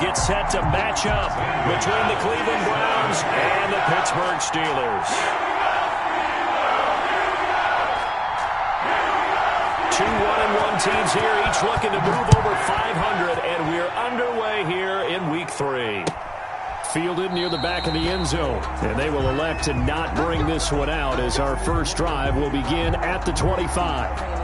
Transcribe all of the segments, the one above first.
get set to match up between the Cleveland Browns and the Pittsburgh Steelers. Two 1-1 teams here, each looking to move over 500, and we're underway here in Week 3. Fielded near the back of the end zone, and they will elect to not bring this one out as our first drive will begin at the 25.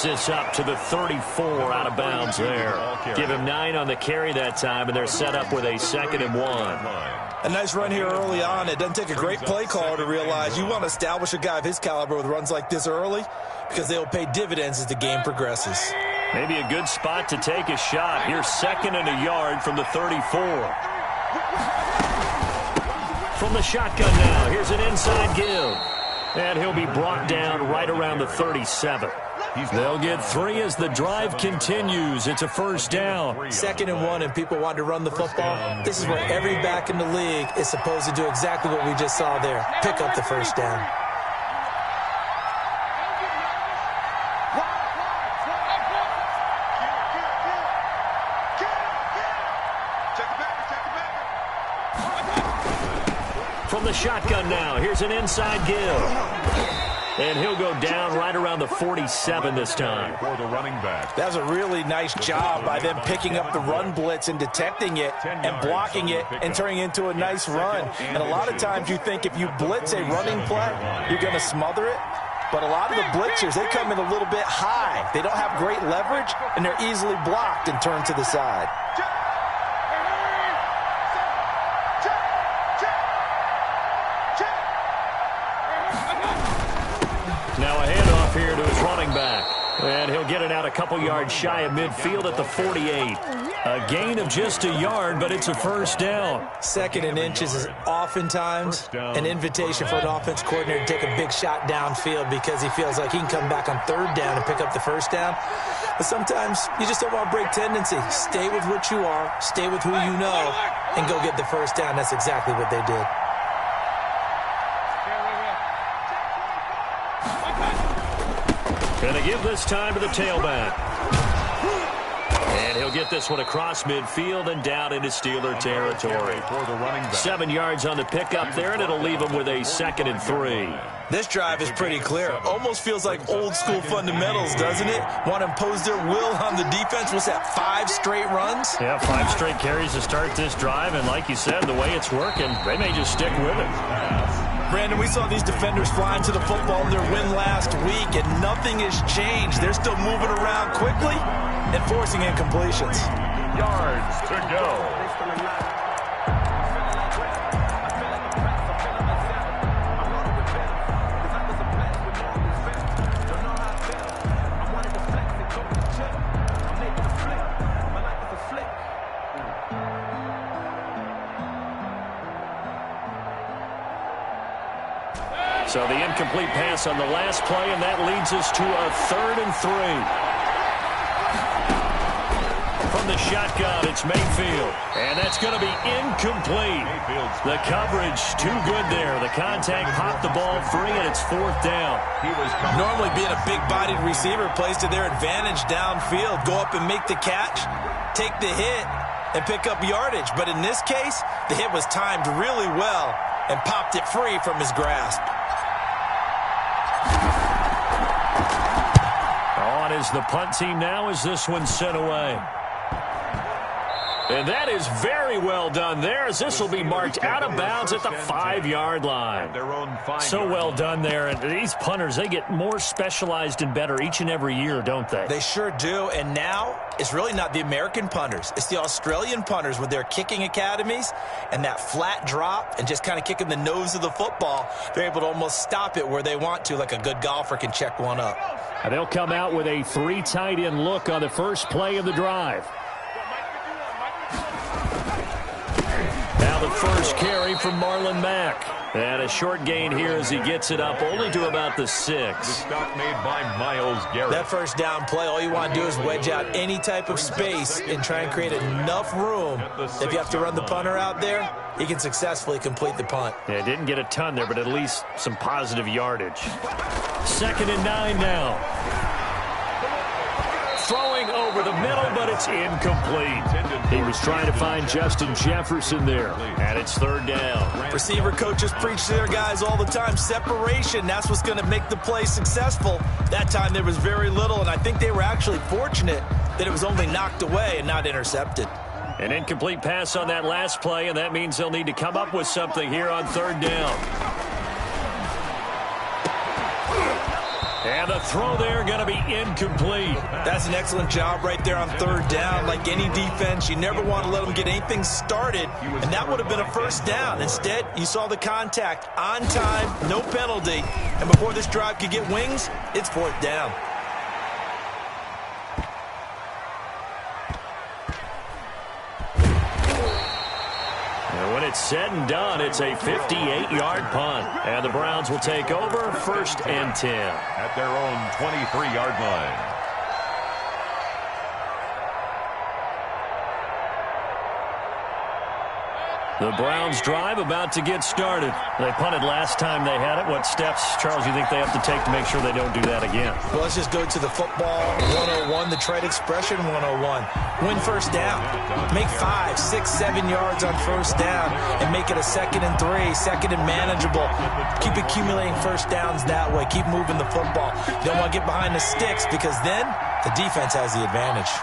This up to the 34 out of bounds there. Give him 9 on the carry that time, and they're set up with a 2nd and 1. A nice run here early on. It doesn't take a great play caller to realize you want to establish a guy of his caliber with runs like this early because they'll pay dividends as the game progresses. Maybe a good spot to take a shot. Here's 2nd and a yard from the 34. From the shotgun now, here's an inside give. And he'll be brought down right around the 37. They'll get 3 as the drive continues. It's a first down. 2nd and 1, and people want to run the football. This is where every back in the league is supposed to do exactly what we just saw there. Pick up the first down. From the shotgun now, here's an inside give. And he'll go down right around the 47 this time. For the running back. That was a really nice job by them picking up the run blitz and detecting it and blocking it and turning it into a nice run. And a lot of times you think if you blitz a running play, you're going to smother it. But a lot of the blitzers, they come in a little bit high. They don't have great leverage, and they're easily blocked and turned to the side. Now a handoff here to his running back. And he'll get it out a couple yards shy of midfield at the 48. A gain of just a yard, but it's a first down. 2nd and inches is oftentimes an invitation for an offense coordinator to take a big shot downfield because he feels like he can come back on 3rd down and pick up the first down. But sometimes you just don't want to break tendency. Stay with what you are, stay with who you know, and go get the first down. That's exactly what they did. Going to give this time to the tailback. And he'll get this one across midfield and down into Steeler territory. 7 yards on the pickup there, and it'll leave him with a 2nd and 3. This drive is pretty clear. Almost feels like old school fundamentals, doesn't it? Want to impose their will on the defense. What's that, 5 straight runs? Yeah, 5 straight carries to start this drive, and like you said, the way it's working, they may just stick with it. Brandon, we saw these defenders flying to the football in their win last week, and nothing has changed. They're still moving around quickly and forcing incompletions. Yards to go. So the incomplete pass on the last play, and that leads us to a 3rd and 3. From the shotgun, it's Mayfield. And that's going to be incomplete. The coverage too good there. The contact popped the ball free, and it's 4th down. Normally being a big-bodied receiver plays to their advantage downfield. Go up and make the catch, take the hit, and pick up yardage. But in this case, the hit was timed really well and popped it free from his grasp. On is the punt team now as this one's sent away. And that is very well done there, as this will be marked out of bounds at the 5-yard line. So well done there. And these punters, they get more specialized and better each and every year, don't they? They sure do. And now it's really not the American punters. It's the Australian punters with their kicking academies and that flat drop and just kind of kicking the nose of the football. They're able to almost stop it where they want to, like a good golfer can check one up. And they'll come out with a 3 tight end look on the first play of the drive. Now the first carry from Marlon Mack. And a short gain here as he gets it up only to about the 6. The stop made by Myles Garrett. That first down play, all you want to do is wedge out any type of space and try and create enough room. If you have to run the punter out there, he can successfully complete the punt. Yeah, didn't get a ton there, but at least some positive yardage. 2nd and 9 now. Throwing over the middle, but it's incomplete. He was trying to find Justin Jefferson there, and it's 3rd down. Receiver coaches preach to their guys all the time. Separation, that's what's going to make the play successful. That time there was very little, and I think they were actually fortunate that it was only knocked away and not intercepted. An incomplete pass on that last play, and that means they'll need to come up with something here on 3rd down. And the throw there going to be incomplete. That's an excellent job right there on 3rd down. Like any defense, you never want to let them get anything started, and that would have been a 1st down. Instead, you saw the contact on time, no penalty, and before this drive could get wings, it's 4th down. When it's said and done, it's a 58-yard punt. And the Browns will take over 1st and 10. At their own 23-yard line. The Browns drive about to get started. They punted last time they had it. What steps, Charles, you think they have to take to make sure they don't do that again? Well, let's just go to the football 101, the trade expression 101. Win 1st down. Make 5, 6, 7 yards on 1st down and make it a 2nd and 3, 2nd and manageable. Keep accumulating 1st downs that way. Keep moving the football. You don't want to get behind the sticks because then the defense has the advantage.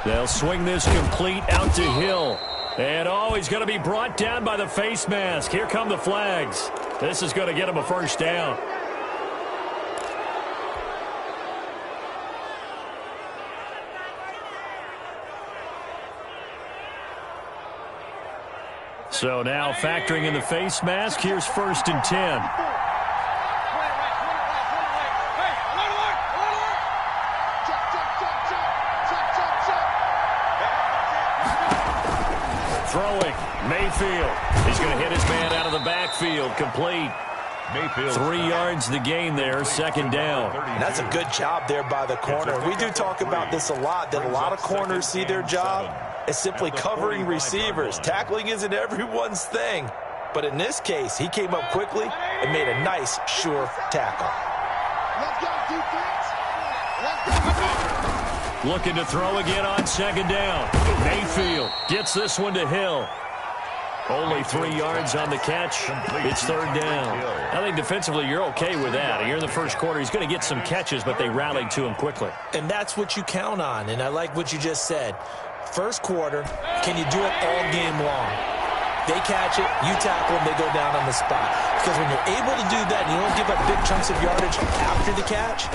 They'll swing this complete out to Hill. And, oh, he's going to be brought down by the face mask. Here come the flags. This is going to get him a 1st down. So now factoring in the face mask, here's 1st and 10. Throwing, Mayfield. He's going to hit his man out of the backfield. Complete. Mayfield. 3 yards the gain there, 2nd down. And that's a good job there by the corner. We do talk about this a lot, that a lot of corners see their job as simply covering receivers. Tackling isn't everyone's thing. But in this case, he came up quickly and made a nice, sure tackle. Let's go, defense. Let's go. Looking to throw again on 2nd down. Mayfield gets this one to Hill. Only 3 yards on the catch. It's 3rd down. I think defensively you're okay with that. Here in the first quarter, he's going to get some catches, but they rallied to him quickly. And that's what you count on, and I like what you just said. First quarter, can you do it all game long? They catch it, you tackle them, they go down on the spot. Because when you're able to do that and you don't give up big chunks of yardage after the catch,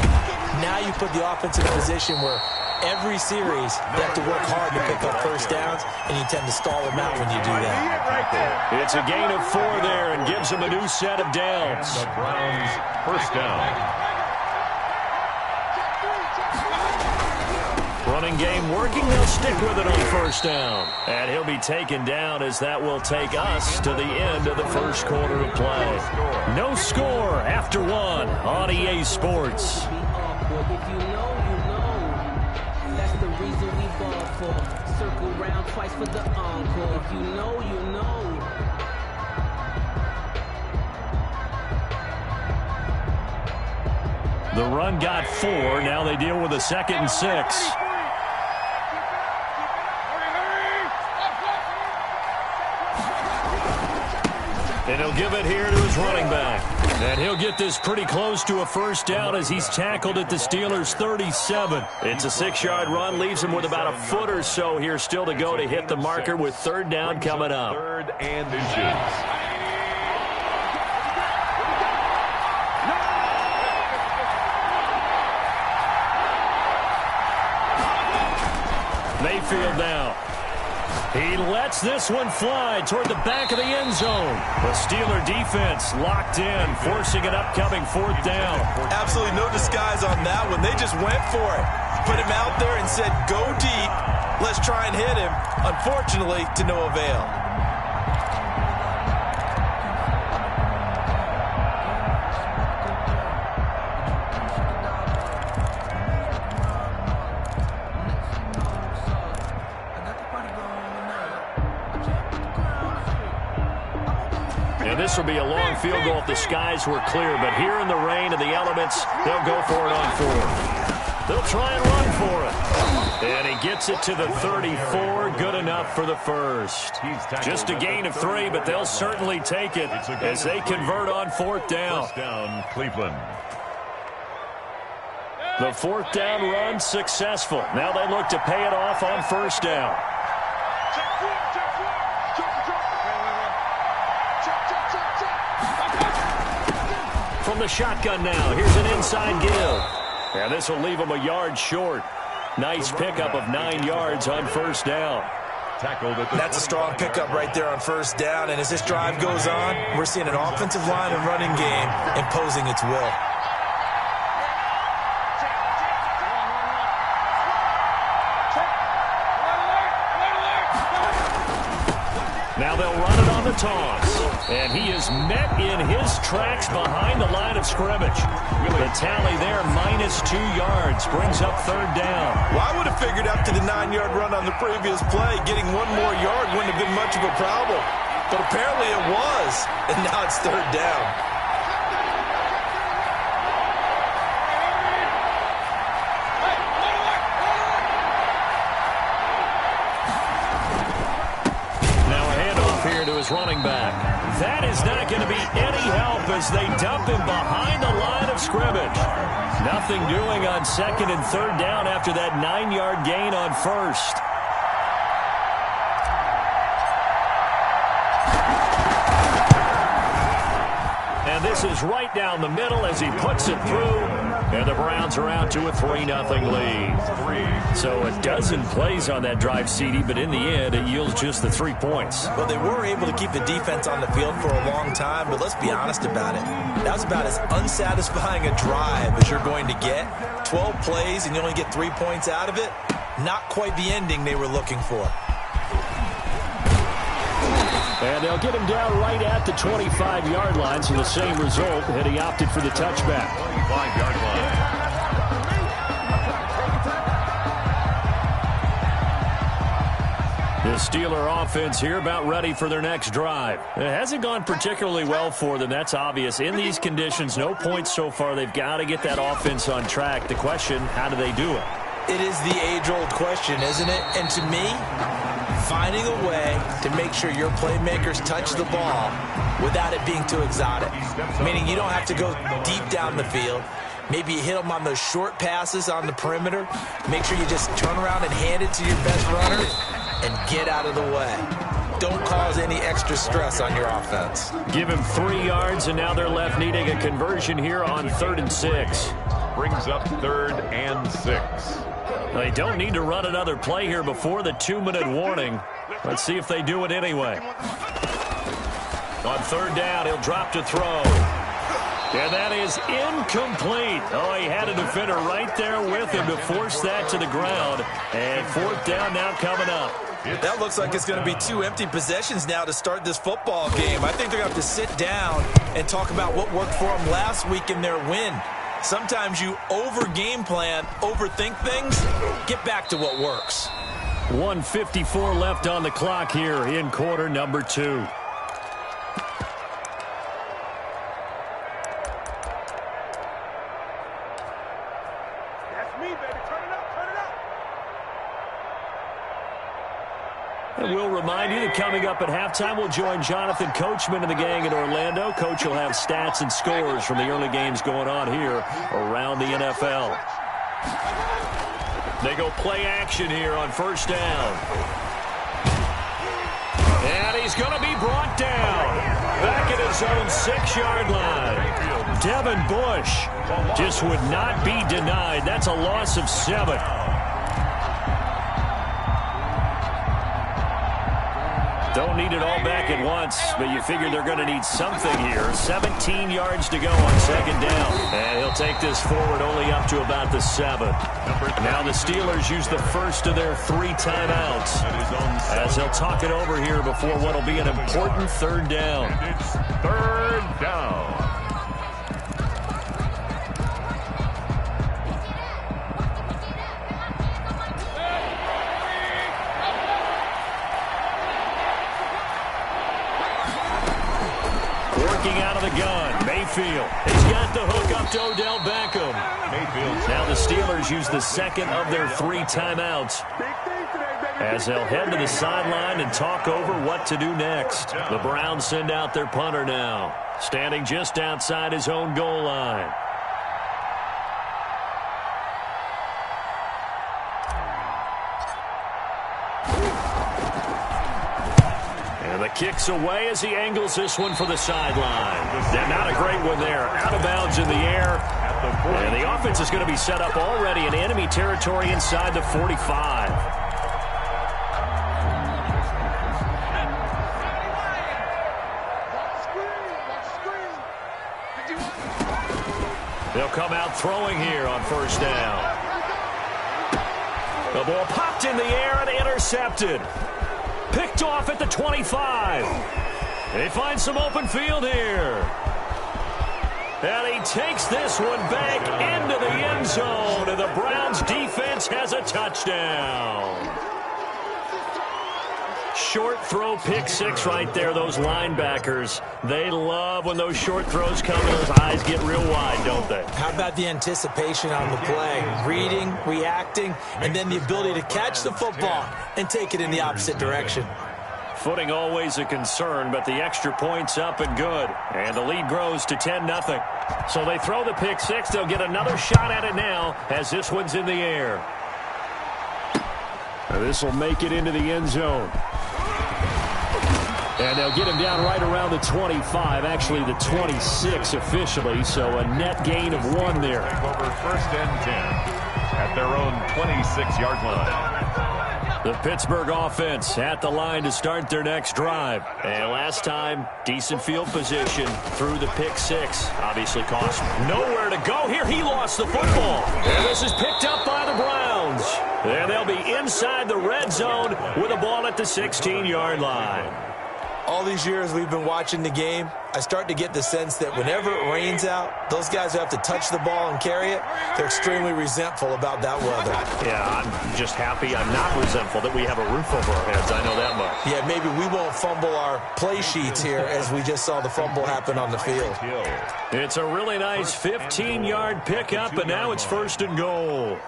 now you put the offense in a position where every series they have to work hard to pick up 1st downs, and you tend to stall them out when you do that. It's a gain of 4 there and gives them a new set of downs. The Browns 1st down. Running game working. They'll stick with it on 1st down. And he'll be taken down as that will take us to the end of the first quarter of play. No score after 1 on EA Sports. If you know, you know. That's the reason we ball for. Circle round twice for the encore. If you know, you know. The run got 4. Now they deal with a 2nd and 6. And he'll give it here to his running back. And he'll get this pretty close to a first down as he's tackled at the Steelers' 37. It's a 6-yard run, leaves him with about a foot or so here still to go to hit the marker with third down coming up. Third and inches. Mayfield now. He lets this one fly toward the back of the end zone. The Steeler defense locked in, forcing an upcoming fourth down. Absolutely no disguise on that one. They just went for it. Put him out there and said, go deep. Let's try and hit him. Unfortunately, to no avail. This will be a long field goal if the skies were clear, but here in the rain and the elements, they'll go for it on fourth. They'll try and run for it. And he gets it to the 34, good enough for the first. Just a gain of 3, but they'll certainly take it as they convert on fourth down. First down, Cleveland. The fourth down run successful. Now they look to pay it off on first down. From the shotgun now, here's an inside give. And this will leave him a yard short. Nice pickup of 9 yards on first down. That's a strong pickup right there on first down. And as this drive goes on, we're seeing an offensive line and running game imposing its will. Now they'll run it on the toss. And he is met in his tracks behind the line of scrimmage. The tally there, -2 yards, brings up third down. Well, I would have figured after the 9-yard run on the previous play, getting 1 more yard wouldn't have been much of a problem. But apparently it was, and now it's third down. Running back. That is not going to be any help as they dump him behind the line of scrimmage. Nothing doing on second and third down after that 9-yard gain on first. And this is right down the middle as he puts it through. And the Browns are out to a 3-0 lead. So a dozen plays on that drive, CD, but in the end, it yields just the 3 points. Well, they were able to keep the defense on the field for a long time, but let's be honest about it. That was about as unsatisfying a drive as you're going to get. 12 plays and you only get 3 points out of it. Not quite the ending they were looking for. And they'll get him down right at the 25-yard line, so the same result, and he opted for the touchback. 25-yard line. The Steeler offense here about ready for their next drive. It hasn't gone particularly well for them, that's obvious. In these conditions, no points so far. They've got to get that offense on track. The question, how do they do it? It is the age-old question, isn't it? And to me, finding a way to make sure your playmakers touch the ball without it being too exotic. Meaning you don't have to go deep down the field. Maybe you hit them on those short passes on the perimeter. Make sure you just turn around and hand it to your best runner and get out of the way. Don't cause any extra stress on your offense. Give him 3 yards, and now they're left needing a conversion here on 3rd and 6. Brings up 3rd and 6. They don't need to run another play here before the 2-minute warning. Let's see if they do it anyway. On 3rd down, he'll drop to throw. And that is incomplete. Oh, he had a defender right there with him to force that to the ground. And 4th down now coming up. That looks like it's going to be 2 empty possessions now to start this football game. I think they're going to have to sit down and talk about what worked for them last week in their win. Sometimes you over-game plan, overthink things. Get back to what works. 1:54 left on the clock here in quarter number 2. That's me, baby. Turn it up, turn it up. And we'll remind you that coming up at halftime, we'll join Jonathan Coachman and the gang in Orlando. Coach will have stats and scores from the early games going on here around the NFL. They go play action here on first down. And he's going to be brought down. Back at his own 6-yard line. Devin Bush just would not be denied. That's a loss of 7. Don't need it all back at once, but you figure they're going to need something here. 17 yards to go on second down. And he'll take this forward only up to about the 7. Now the Steelers use the first of their 3 timeouts as they'll talk it over here before what will be an important third down. It's third down. Out of the gun, Mayfield. He's got the hook up to Odell Beckham. Now the Steelers use the second of their 3 timeouts as they'll head to the sideline and talk over what to do next. The Browns send out their punter now, standing just outside his own goal line. Kicks away as he angles this one for the sideline. Not a great one there. Out of bounds in the air. And the offense is going to be set up already in enemy territory inside the 45. They'll come out throwing here on first down. The ball popped in the air and intercepted. Picked off at the 25. They find some open field here. And he takes this one back into the end zone. And the Browns defense has a touchdown. Short throw, pick 6 right there. Those linebackers, they love when those short throws come and those eyes get real wide, don't they? How about the anticipation on the play? Reading, reacting, and then the ability to catch the football and take it in the opposite direction. Footing always a concern, but the extra point's up and good. And the lead grows to 10-0. So they throw the pick 6. They'll get another shot at it now as this one's in the air. This will make it into the end zone. And they'll get him down right around the 25, actually the 26 officially, so a net gain of 1 there. Over first and 10 at their own 26-yard line. The Pittsburgh offense at the line to start their next drive. And last time, decent field position through the pick 6. Obviously cost nowhere to go here. He lost the football. And this is picked up by the Browns. And they'll be inside the red zone with a ball at the 16-yard line. All these years we've been watching the game, I start to get the sense that whenever it rains out, those guys who have to touch the ball and carry it, they're extremely resentful about that weather. Yeah, I'm just happy I'm not resentful that we have a roof over our heads. I know that much. Yeah, maybe we won't fumble our play sheets here as we just saw the fumble happen on the field. It's a really nice 15-yard pickup, and now it's first and goal.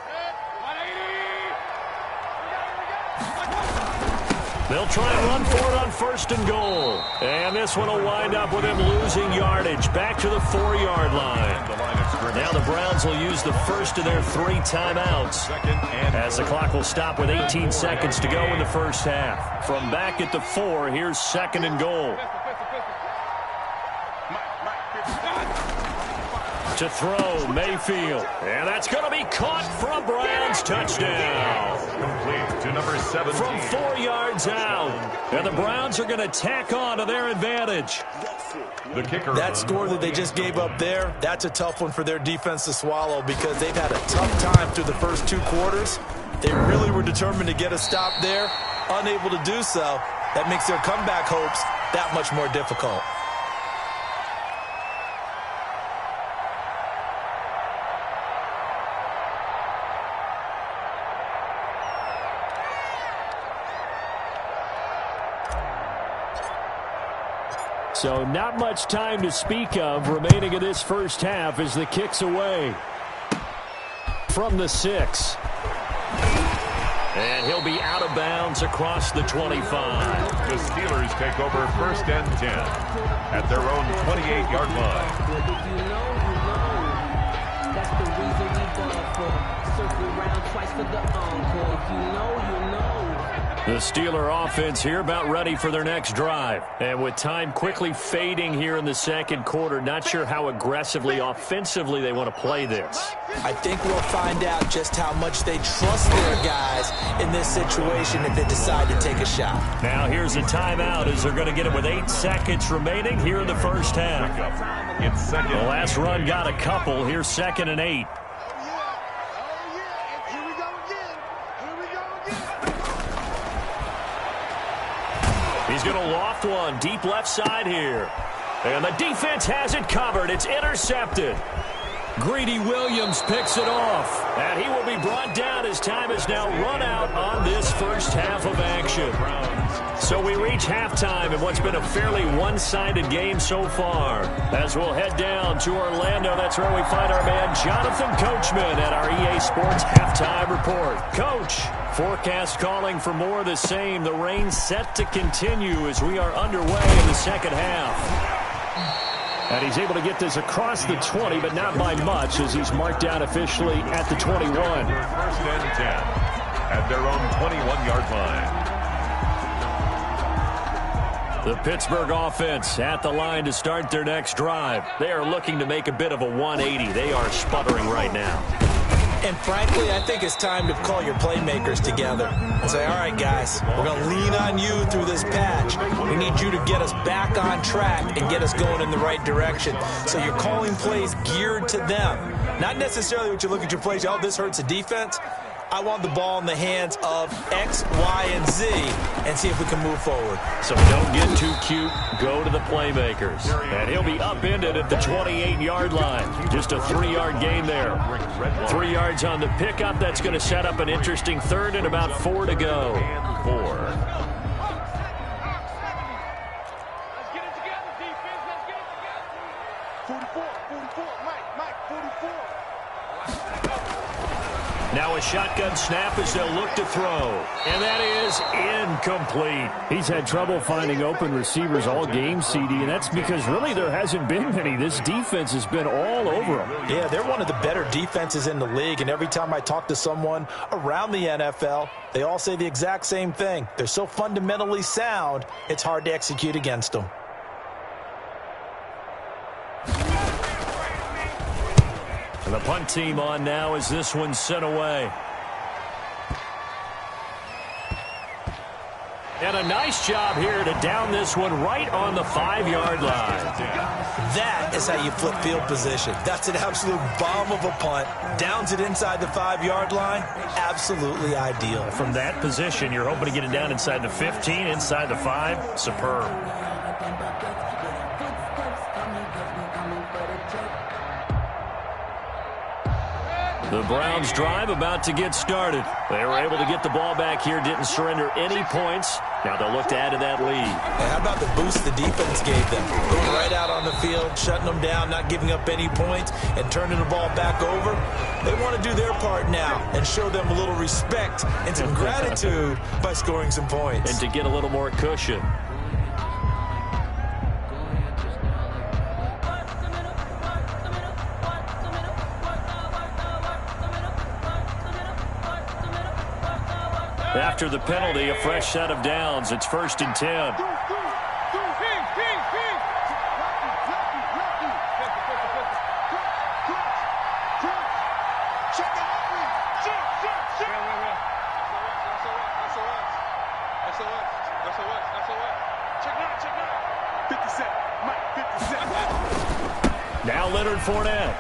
They'll try and run for it on first and goal. And this one will wind up with him losing yardage. Back to the 4-yard line. Now the Browns will use the first of their 3 timeouts as the clock will stop with 18 seconds to go in the first half. From back at the 4, here's second and goal. To throw, Mayfield. And that's going to be caught for a Browns touchdown. Complete to number 17. From 4 yards out. And the Browns are going to tack on to their advantage. The kicker. That score that they just gave up there, that's a tough one for their defense to swallow because they've had a tough time through the first 2 quarters. They really were determined to get a stop there. Unable to do so. That makes their comeback hopes that much more difficult. So not much time to speak of remaining in this first half as the kick's away from the 6. And he'll be out of bounds across the 25. The Steelers take over 1st and 10 at their own 28-yard line. If you know, you know. That's the reason we ball for. Circle round twice for the encore. If you know, you know. The Steeler offense here about ready for their next drive. And with time quickly fading here in the second quarter, not sure how aggressively, offensively they want to play this. I think we'll find out just how much they trust their guys in this situation if they decide to take a shot. Now here's a timeout as they're going to get it with 8 seconds remaining here in the first half. It's second. The last run got a couple. Here's 2nd and 8. He's going to loft one deep left side here. And the defense has it covered. It's intercepted. Greedy Williams picks it off. And he will be brought down as time is now run out on this first half of action. So we reach halftime in what's been a fairly one-sided game so far. As we'll head down to Orlando, that's where we find our man Jonathan Coachman at our EA Sports Halftime Report. Coach, forecast calling for more of the same. The rain set to continue as we are underway in the second half. And he's able to get this across the 20, but not by much as he's marked down officially at the 21. 1st and 10 at their own 21-yard line. The Pittsburgh offense at the line to start their next drive. They are looking to make a bit of a 180. They are sputtering right now. And frankly, I think it's time to call your playmakers together and say, all right, guys, we're going to lean on you through this patch. We need you to get us back on track and get us going in the right direction. So you're calling plays geared to them. Not necessarily what you look at your plays, oh, this hurts the defense. I want the ball in the hands of X, Y, and Z and see if we can move forward. So don't get too cute. Go to the playmakers. And he'll be upended at the 28-yard line. Just a 3-yard gain there. 3 yards on the pickup. That's going to set up an interesting 3rd and about 4 to go. And 4. Let's get it together, defense. Let's get it together. 44, Mike, 44. Now a shotgun snap as they'll look to throw. And that is incomplete. He's had trouble finding open receivers all game, CD, and that's because really there hasn't been many. This defense has been all over them. Yeah, they're one of the better defenses in the league, and every time I talk to someone around the NFL, they all say the exact same thing. They're so fundamentally sound, it's hard to execute against them. And the punt team on now as this one's sent away. And a nice job here to down this one right on the 5-yard line. That is how you flip field position. That's an absolute bomb of a punt. Downs it inside the 5-yard line. Absolutely ideal. From that position, you're hoping to get it down inside the 15, inside the 5. Superb. The Browns drive about to get started. They were able to get the ball back here, didn't surrender any points. Now they'll look to add to that lead. And how about the boost the defense gave them? Going right out on the field, shutting them down, not giving up any points, and turning the ball back over. They want to do their part now and show them a little respect and some gratitude by scoring some points. And to get a little more cushion. After the penalty, a fresh set of downs. It's 1st and 10. Now Leonard Fournette.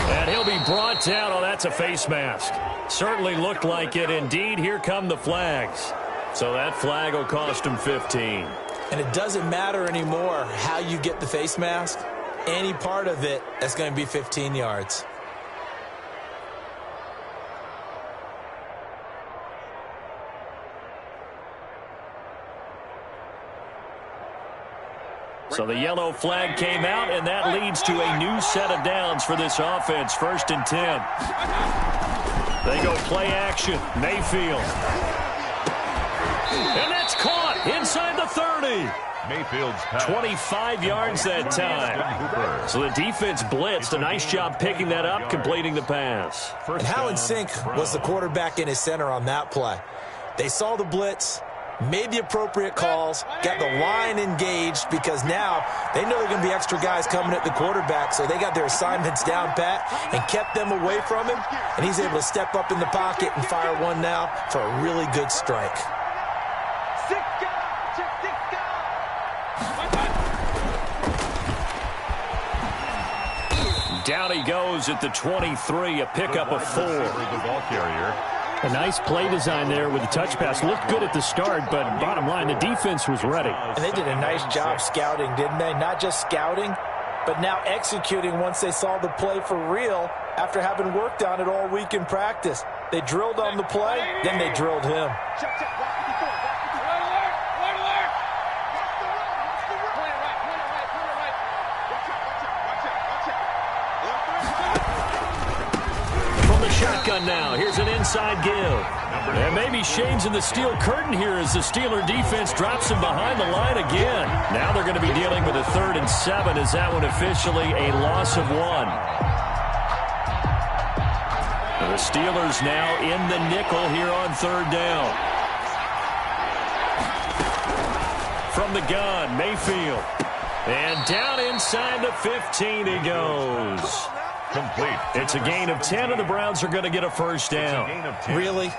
And he'll be brought down. Oh, that's a face mask. Certainly looked like it. Indeed, here come the flags. So that flag will cost him 15. And it doesn't matter anymore how you get the face mask. Any part of it, that's going to be 15 yards. So the yellow flag came out, and that leads to a new set of downs for this offense. 1st and 10. They go play action. Mayfield. And that's caught inside the 30. Mayfield's pass. 25 yards that time. So the defense blitzed. A nice job picking that up, completing the pass. And how in sync was the quarterback in his center on that play? They saw the blitz, made the appropriate calls, got the line engaged because now they know there are going to be extra guys coming at the quarterback, so they got their assignments down pat and kept them away from him, and he's able to step up in the pocket and fire one now for a really good strike. Down he goes at the 23, a pickup of 4. The ball carrier. A nice play design there with the touch pass. Looked good at the start, but bottom line, the defense was ready. And they did a nice job scouting, didn't they? Not just scouting, but now executing once they saw the play for real after having worked on it all week in practice. They drilled on the play, then they drilled him. Shotgun now. Here's an inside give. And maybe Shane's in the steel curtain here as the Steeler defense drops him behind the line again. Now they're going to be dealing with a 3rd and 7. Is that one officially a loss of 1? And the Steelers now in the nickel here on 3rd down. From the gun, Mayfield. And down inside the 15 he goes. Complete. It's a gain of 10, and the Browns are going to get a first down. Really?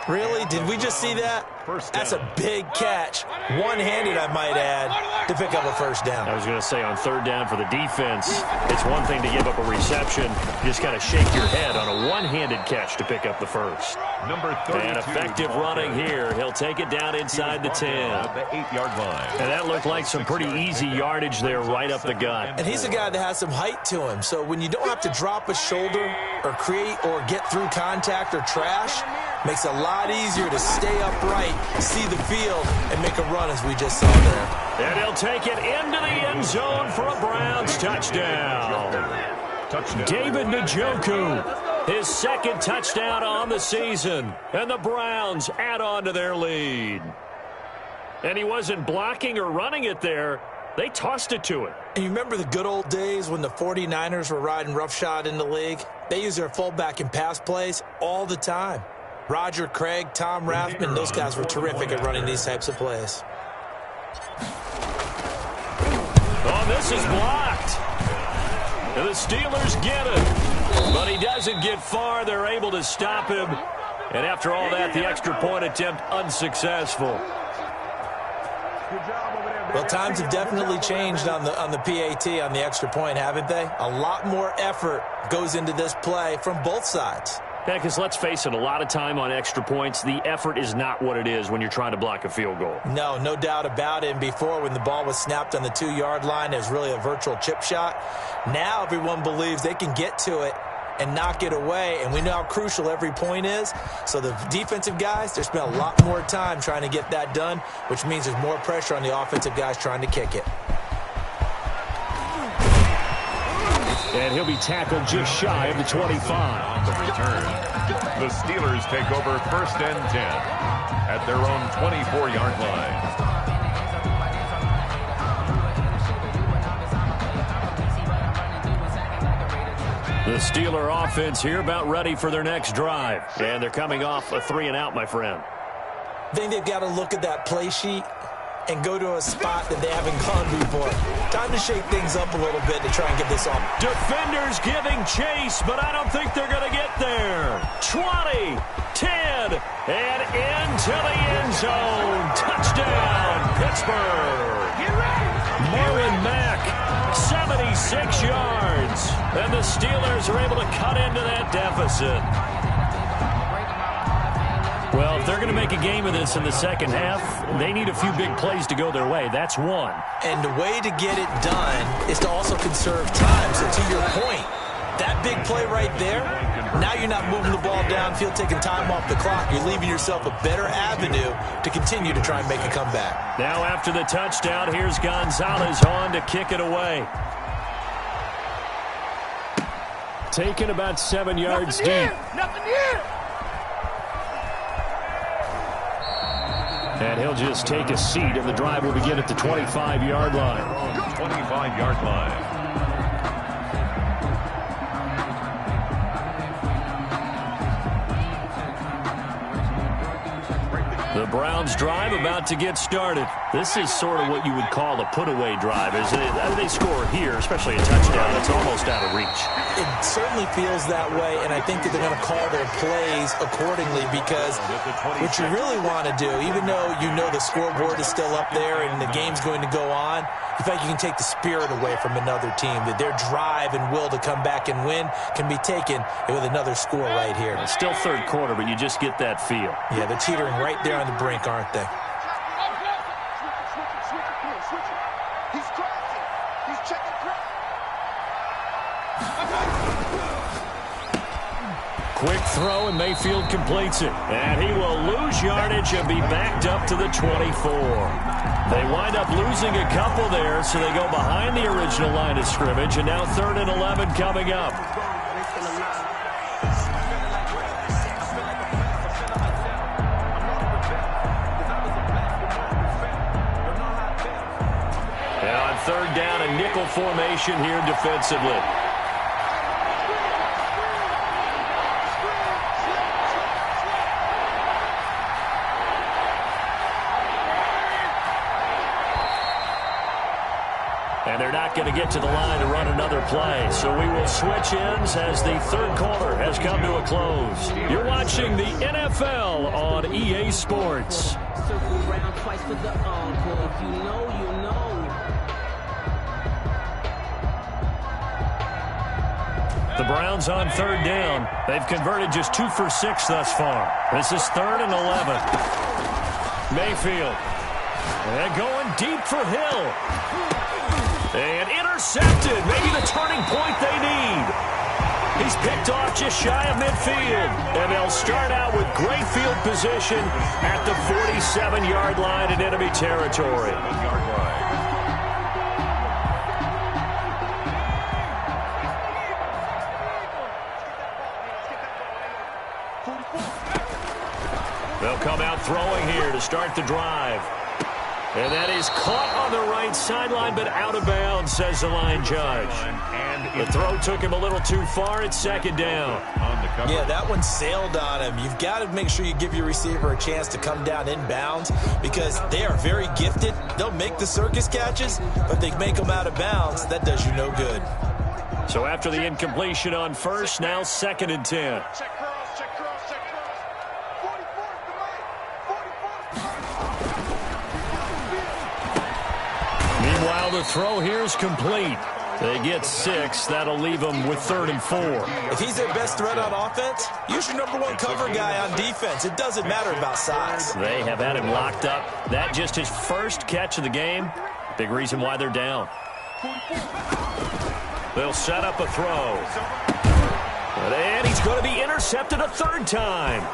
Really? Did we just see that? That's a big catch. One-handed, I might add, to pick up a first down. I was going to say on 3rd down for the defense, it's one thing to give up a reception. You just got to shake your head on a one-handed catch to pick up the first. Number 32. And effective running here. He'll take it down inside the 10. At the 8-yard line. And that looked like some pretty easy yardage there right up the gut. And he's a guy that has some height to him. So when you don't have to drop a shoulder or create or get through contact or trash, makes it a lot easier to stay upright, see the field, and make a run as we just saw there. And he'll take it into the end zone for a Browns touchdown. David Njoku, his 2nd touchdown on the season. And the Browns add on to their lead. And he wasn't blocking or running it there. They tossed it to him. And you remember the good old days when the 49ers were riding roughshod in the league? They used their fullback in pass plays all the time. Roger Craig, Tom Rathman, those guys were terrific at running these types of plays. Oh, this is blocked. And the Steelers get it. But he doesn't get far. They're able to stop him. And after all that, the extra point attempt unsuccessful. Well, times have definitely changed on the PAT, on the extra point, haven't they? A lot more effort goes into this play from both sides. Yeah, because let's face it, a lot of time on extra points, the effort is not what it is when you're trying to block a field goal. No doubt about it. And before, when the ball was snapped on the 2-yard line, it was really a virtual chip shot. Now everyone believes they can get to it and knock it away, and we know how crucial every point is. So the defensive guys, they spent a lot more time trying to get that done, which means there's more pressure on the offensive guys trying to kick it. And he'll be tackled just shy of the 25. On the return, the Steelers take over 1st and 10 at their own 24-yard line. The Steeler offense here about ready for their next drive. And they're coming off a 3-and-out, my friend. I think they've got to look at that play sheet and go to a spot that they haven't gone before. Time to shake things up a little bit to try and get this off. Defenders giving chase, but I don't think they're going to get there. 20, 10, and into the end zone. Touchdown, Pittsburgh. Marlon Mack, 76 yards. And the Steelers are able to cut into that deficit. Well, if they're going to make a game of this in the second half, they need a few big plays to go their way. That's one. And the way to get it done is to also conserve time. So to your point, that big play right there, now you're not moving the ball downfield, taking time off the clock. You're leaving yourself a better avenue to continue to try and make a comeback. Now after the touchdown, here's Gonzalez on to kick it away. Taken about 7 yards deep. Nothing here. And he'll just take a seat, and the drive will begin at the 25-yard line. 25-yard line. The Browns drive about to get started. This is sort of what you would call a put-away drive, isn't it? They score here, especially a touchdown. It's almost out of reach. It certainly feels that way, and I think that they're going to call their plays accordingly because what you really want to do, even though you know the scoreboard is still up there and the game's going to go on, you think you can take the spirit away from another team, that their drive and will to come back and win can be taken with another score right here. It's still third quarter, but you just get that feel. Yeah, they're teetering right there on the brink, aren't they? He's crossing. He's checking cross. Quick throw, and Mayfield completes it. And he will lose yardage and be backed up to the 24. They wind up losing a couple there, so they go behind the original line of scrimmage, and now 3rd and 11 coming up. And on 3rd down, a nickel formation here defensively. And they're not going to get to the line to run another play. So we will switch ends as the third quarter has come to a close. You're watching the NFL on EA Sports. Circle round twice for the encore. If you know, you know. The Browns on 3rd down. They've converted just 2 for 6 thus far. This is 3rd and 11. Mayfield. And going deep for Hill. And intercepted. Maybe the turning point they need. He's picked off just shy of midfield. And they'll start out with great field position at the 47-yard line in enemy territory. They'll come out throwing here to start the drive. And that is caught on the right sideline, but out of bounds, says the line judge. The throw took him a little too far. It's 2nd down. Yeah, that one sailed on him. You've got to make sure you give your receiver a chance to come down inbounds because they are very gifted. They'll make the circus catches, but they make them out of bounds. That does you no good. So after the incompletion on 1st, now 2nd and 10. Check cross, check cross, check cross. 44's the right. 44's the right. Meanwhile, the throw here is complete. They get 6. That'll leave them with 3rd and 4. If he's their best threat on offense, use your #1 cover guy on defense. It doesn't matter about size. They have had him locked up. That just his first catch of the game. Big reason why they're down. They'll set up a throw. And he's going to be intercepted a 3rd time.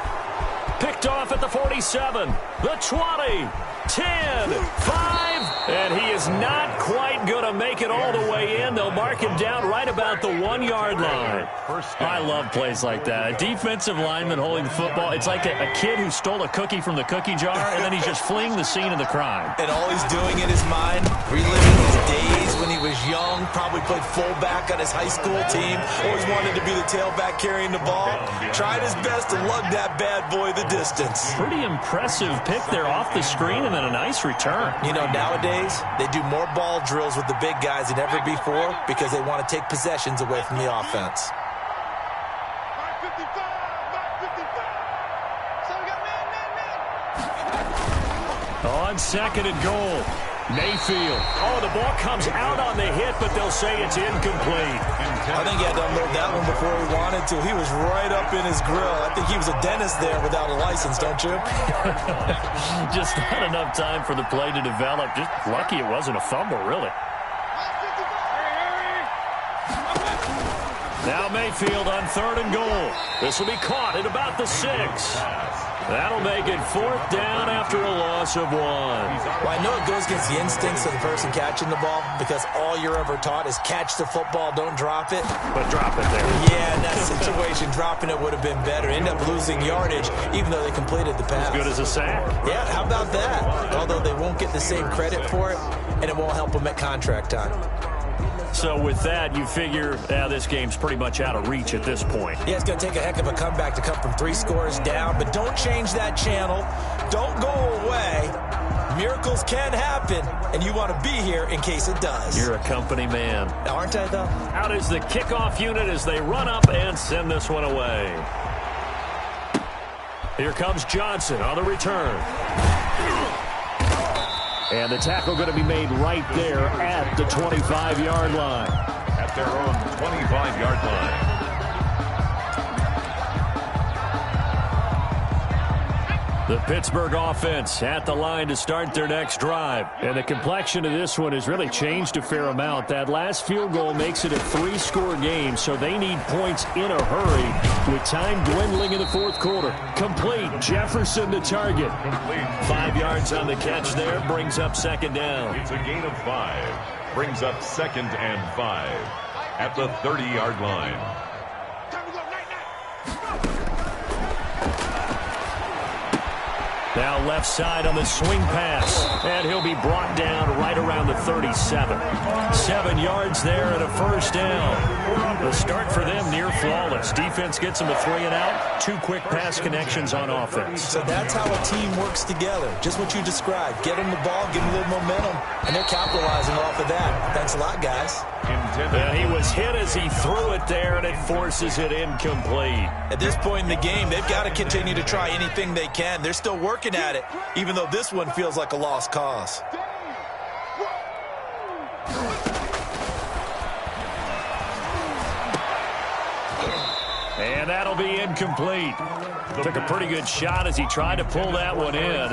Picked off at the 47, the 20, 10, 5, and he is not quite going to make it all the way in. They'll mark him down right about the 1-yard line. I love plays like that. A defensive lineman holding the football. It's like a kid who stole a cookie from the cookie jar, and then he's just fleeing the scene of the crime. And all he's doing in his mind, reliving his days when he was young, probably played fullback on his high school team, always wanted to be the tailback carrying the ball, tried his best to lug that bad boy the distance. Pretty impressive pick there off the screen and then a nice return. You know, nowadays, they do more ball drills with the big guys than ever before because they want to take possessions away from the offense. 955, 955. So we got man. On 2nd and goal, Mayfield. Oh, the ball comes out on the hit, but they'll say it's incomplete. I think he had to unload that one before he wanted to. He was right up in his grill. I think he was a dentist there without a license, don't you? Just not enough time for the play to develop. Just lucky it wasn't a fumble, really. Now Mayfield on 3rd and goal. This will be caught at about the 6. That'll make it 4th down after a loss of 1. Well, I know it goes against the instincts of the person catching the ball because all you're ever taught is catch the football, don't drop it. But drop it there. Yeah, in that situation, dropping it would have been better. End up losing yardage, even though they completed the pass. As good as a sack. Yeah, how about that? Although they won't get the same credit for it, and it won't help them at contract time. So with that, you figure this game's pretty much out of reach at this point. Yeah, it's going to take a heck of a comeback to come from 3 scores down, but don't change that channel. Don't go away. Miracles can happen, and you want to be here in case it does. You're a company man. Aren't I, though? Out is the kickoff unit as they run up and send this one away. Here comes Johnson on the return. And the tackle going to be made right there at the 25-yard line. At their own 25-yard line. The Pittsburgh offense at the line to start their next drive. And the complexion of this one has really changed a fair amount. That last field goal makes it a 3-score game, so they need points in a hurry with time dwindling in the fourth quarter. Complete. Jefferson the target. Complete. 5 yards on the catch there. Brings up second down. It's a gain of 5. Brings up 2nd and 5 at the 30-yard line. Now left side on the swing pass. And he'll be brought down right around the 37. 7 yards there and a first down. The start for them near flawless. Defense gets them a 3 and out. 2 quick pass connections on offense. So that's how a team works together. Just what you described. Get them the ball, give them a little momentum, and they're capitalizing off of that. Thanks a lot, guys. And he was hit as he threw it there, and it forces it incomplete. At this point in the game, they've got to continue to try anything they can. They're still working at it, even though this one feels like a lost cause. And that'll be incomplete. Took a pretty good shot as he tried to pull that one in.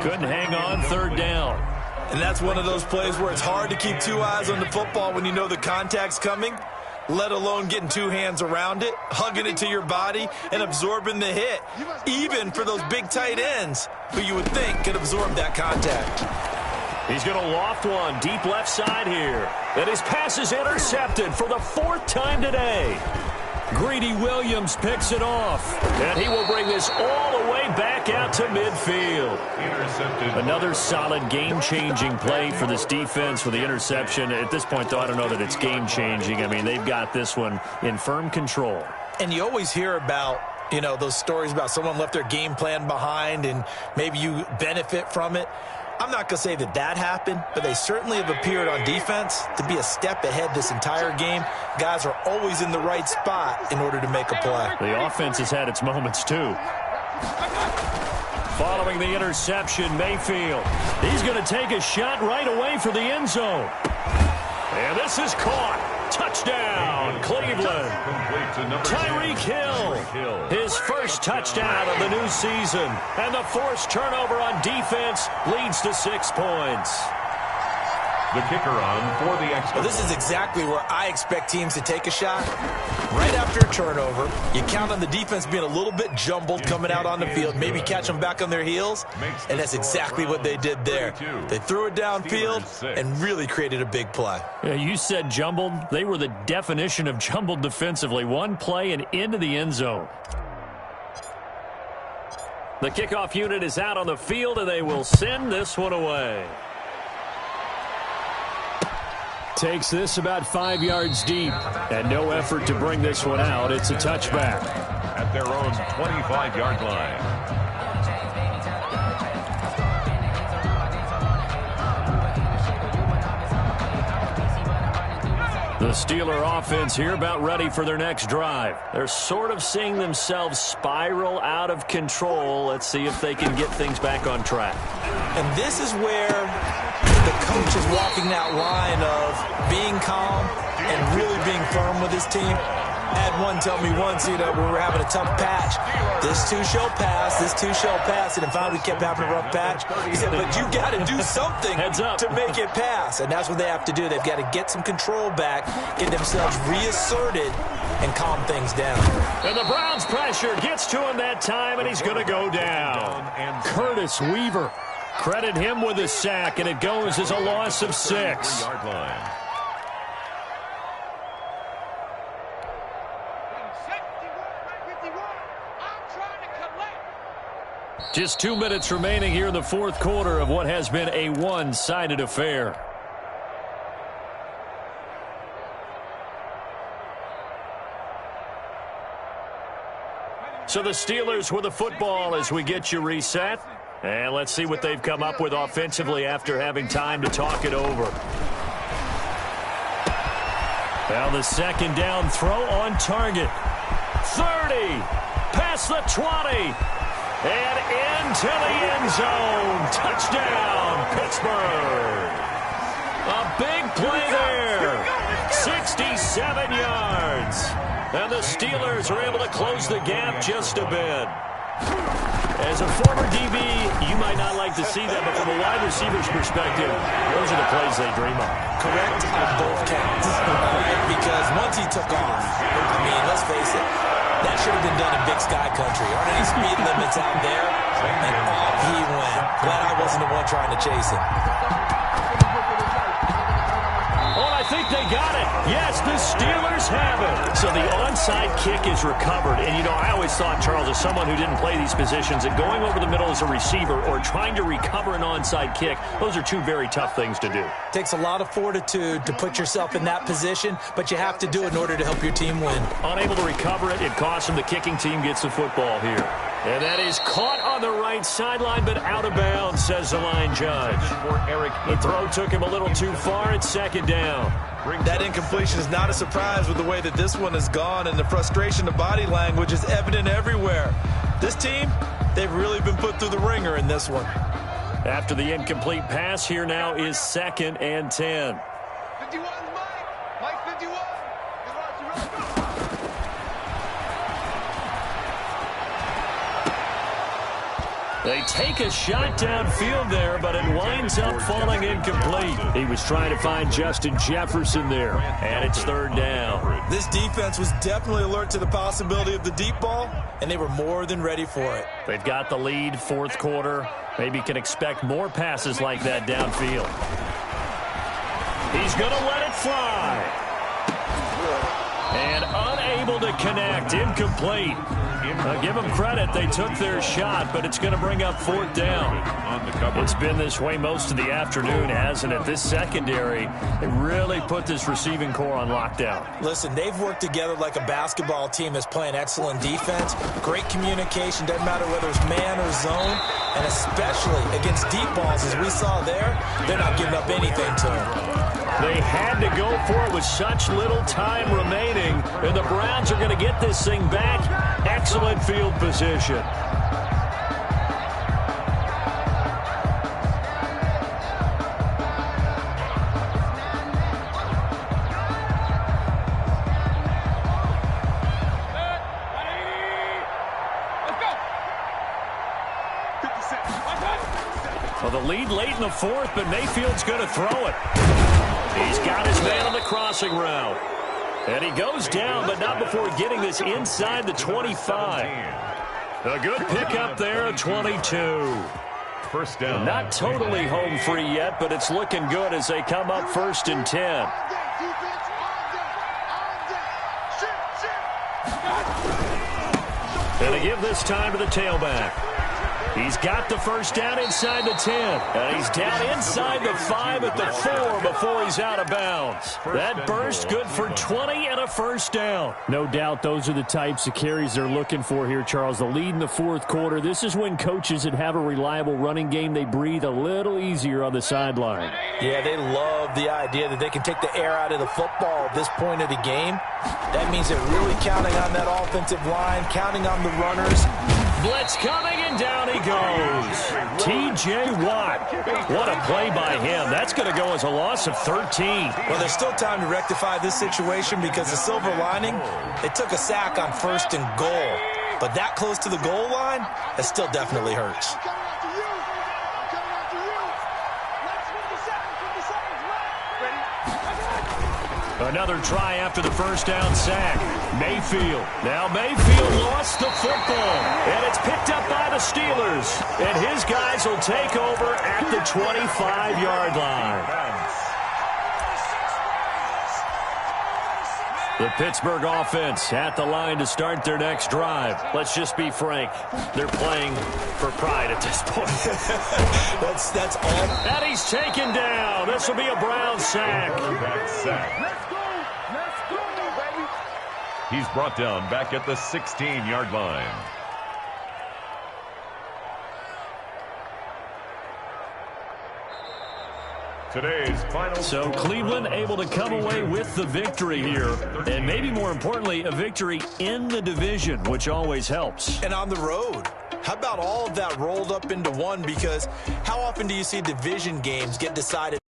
Couldn't hang on, third down. And that's one of those plays where it's hard to keep 2 eyes on the football when you know the contact's coming, let alone getting 2 hands around it, hugging it to your body, and absorbing the hit, even for those big tight ends who you would think could absorb that contact. He's going to loft one deep left side here. And his pass is intercepted for the 4th time today. Greedy Williams picks it off. And he will bring this all the way back out to midfield. Intercepted. Another solid game-changing play for this defense with the interception. At this point, though, I don't know that it's game-changing. I mean, they've got this one in firm control. And you always hear about, those stories about someone left their game plan behind and maybe you benefit from it. I'm not going to say that happened, but they certainly have appeared on defense to be a step ahead this entire game. Guys are always in the right spot in order to make a play. The offense has had its moments, too. Following the interception, Mayfield. He's going to take a shot right away for the end zone. And this is caught. Touchdown, Cleveland. Tyreek Hill, his first touchdown of the new season. And the forced turnover on defense leads to 6 points. The kicker on for the extra. Well, this is exactly where I expect teams to take a shot. Right after a turnover, you count on the defense being a little bit jumbled coming out on the field, maybe catch them back on their heels, and that's exactly what they did there. They threw it downfield and really created a big play. Yeah, you said jumbled. They were the definition of jumbled defensively. One play and into the end zone. The kickoff unit is out on the field, and they will send this one away. Takes this about 5 yards deep, and no effort to bring this one out. It's a touchback. At their own 25-yard line. The Steeler offense here about ready for their next drive. They're sort of seeing themselves spiral out of control. Let's see if they can get things back on track. And this is where the coach is walking that line of being calm and really being firm with his team. I had one tell me once, we were having a tough patch. This too shall pass, this too shall pass. And finally we kept having a rough patch. He said, but you got to do something to make it pass. And that's what they have to do. They've got to get some control back, get themselves reasserted, and calm things down. And the Browns' pressure gets to him that time, and he's going to go down. Curtis Weaver. Credit him with a sack, and it goes as a loss of 6. Just 2 minutes remaining here in the fourth quarter of what has been a one-sided affair. So the Steelers with the football as we get you reset. And let's see what they've come up with offensively after having time to talk it over. Now the second down throw on target. 30, past the 20, and into the end zone. Touchdown, Pittsburgh. A big play there. 67 yards. And the Steelers are able to close the gap just a bit. As a former DB, you might not like to see that, but from a wide receiver's perspective, those are the plays they dream of. Correct on both counts. Because once he took off, I mean, let's face it, that should have been done in Big Sky Country. Aren't any speed limits out there? And off he went. Glad I wasn't the one trying to chase him. I think they got it. Yes, the Steelers have it. So the onside kick is recovered. And, you know, I always thought, Charles, as someone who didn't play these positions, that going over the middle as a receiver or trying to recover an onside kick, those are two very tough things to do. Takes a lot of fortitude to put yourself in that position, but you have to do it in order to help your team win. Unable to recover it, it costs them. The kicking team gets the football here. And that is caught on the right sideline, but out of bounds, says the line judge. The throw took him a little too far. It's second down. That incompletion is not a surprise with the way that this one has gone, and the frustration of body language is evident everywhere. This team, they've really been put through the ringer in this one. After the incomplete pass, here now is 2nd and 10. 51, Mike 51. They take a shot downfield there, but it winds up falling incomplete. He was trying to find Justin Jefferson there, and it's 3rd down. This defense was definitely alert to the possibility of the deep ball, and they were more than ready for it. They've got the lead, fourth quarter. Maybe can expect more passes like that downfield. He's going to let it fly. And unable to connect, incomplete. Give them credit, they took their shot, but it's going to bring up 4th down. It's been this way most of the afternoon, hasn't it? This secondary, it really put this receiving core on lockdown. Listen, they've worked together like a basketball team that's playing excellent defense. Great communication, doesn't matter whether it's man or zone, and especially against deep balls, as we saw there, they're not giving up anything to them. They had to go for it with such little time remaining, and the Browns are going to get this thing back. Excellent field position. Well, the lead late in the fourth, but Mayfield's going to throw it. He's got his man on the crossing route. And he goes down, but not before getting this inside the 25. A good pickup there, 22. First down. Not totally home free yet, but it's looking good as they come up 1st and 10. And they give this time to the tailback. He's got the first down inside the 10. And he's down inside the 5 at the 4 before he's out of bounds. That burst good for 20 and a first down. No doubt those are the types of carries they're looking for here, Charles. The lead in the fourth quarter. This is when coaches that have a reliable running game, they breathe a little easier on the sideline. Yeah, they love the idea that they can take the air out of the football at this point of the game. That means they're really counting on that offensive line, counting on the runners. Blitz coming, and down he goes. T.J. Watt. What a play by him. That's going to go as a loss of 13. Well, there's still time to rectify this situation because the silver lining, they took a sack on 1st and goal. But that close to the goal line, that still definitely hurts. Another try after the first down sack. Mayfield. Now Mayfield lost the football. And it's picked up by the Steelers. And his guys will take over at the 25-yard line. The Pittsburgh offense at the line to start their next drive. Let's just be frank. They're playing for pride at this point. That's all. And he's taken down. This will be a Brown sack. Let's go, baby. He's brought down back at the 16-yard line. Today's final. So Cleveland able to come away with the victory here. And maybe more importantly, a victory in the division, which always helps. And on the road. How about all of that rolled up into one? Because how often do you see division games get decided